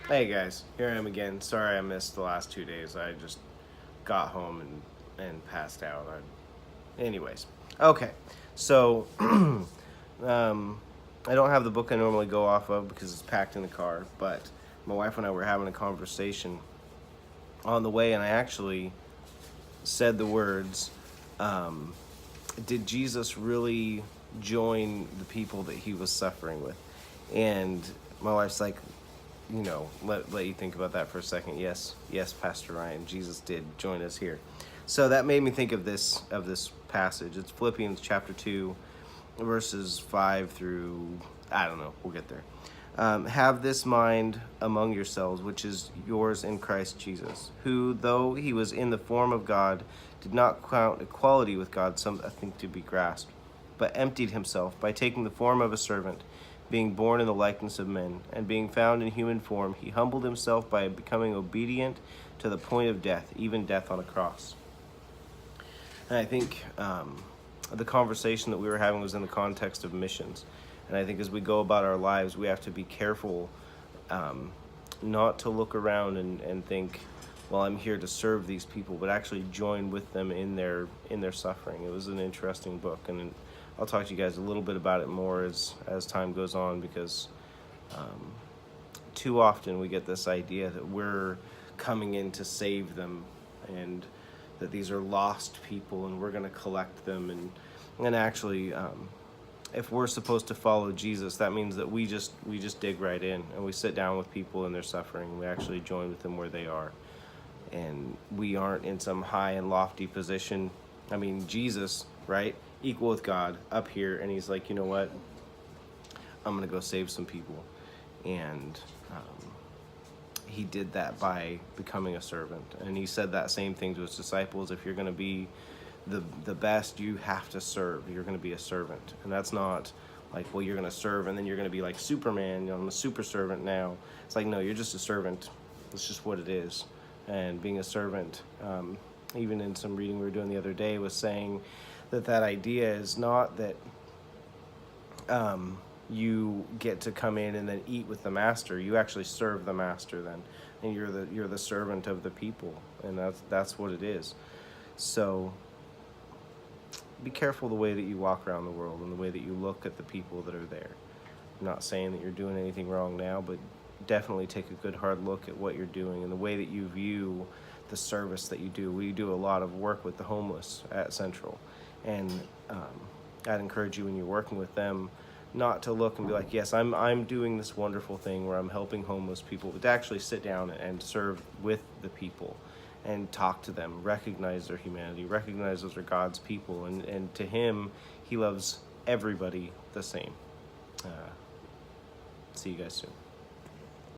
Hey guys, here I am again. Sorry I missed the last 2 days. I just got home and passed out. Anyways, okay. So I don't have the book I normally go off of because it's packed in the car. But my wife and I were having a conversation on the way, and I actually said the words, "Did Jesus really join the people that he was suffering with?" And my wife's like, let you think about that for a second. Yes, Pastor Ryan, Jesus did join us here. So that made me think of this passage. It's Philippians chapter 2, verses 5 through, I don't know, we'll get there. Have this mind among yourselves, which is yours in Christ Jesus, who, though he was in the form of God, did not count equality with God something to be grasped, but emptied himself by taking the form of a servant, being born in the likeness of men, and being found in human form, he humbled himself by becoming obedient to the point of death, even death on a cross. And I think the conversation that we were having was in the context of missions. And I think as we go about our lives, we have to be careful not to look around and think, well, I'm here to serve these people, but actually join with them in their suffering. It was an interesting book, and I'll talk to you guys a little bit about it more as time goes on, because too often we get this idea that we're coming in to save them, and that these are lost people and we're going to collect them, and actually if we're supposed to follow Jesus, that means that we just dig right in and we sit down with people in their suffering. We actually join with them where they are, and we aren't in some high and lofty position. I mean, Jesus, right, equal with God up here, and he's like, you know what, I'm gonna go save some people. And he did that by becoming a servant. And he said that same thing to his disciples: if you're gonna be the best, you have to serve. You're gonna be a servant. And that's not like, well, you're gonna serve and then you're gonna be like Superman, I'm a super servant now. It's like, no, you're just a servant. It's just what it is. And being a servant, even in some reading we were doing the other day, was saying that idea is not that you get to come in and then eat with the master. You actually serve the master then, and you're the servant of the people, and that's what it is. So be careful the way that you walk around the world and the way that you look at the people that are there. I'm not saying that you're doing anything wrong now, but definitely take a good hard look at what you're doing and the way that you view the service that you do. We do a lot of work with the homeless at Central, and I'd encourage you, when you're working with them, not to look and be like, yes, I'm doing this wonderful thing where I'm helping homeless people, but to actually sit down and serve with the people and talk to them, recognize their humanity, recognize those are God's people, and to him, he loves everybody the same. See you guys soon.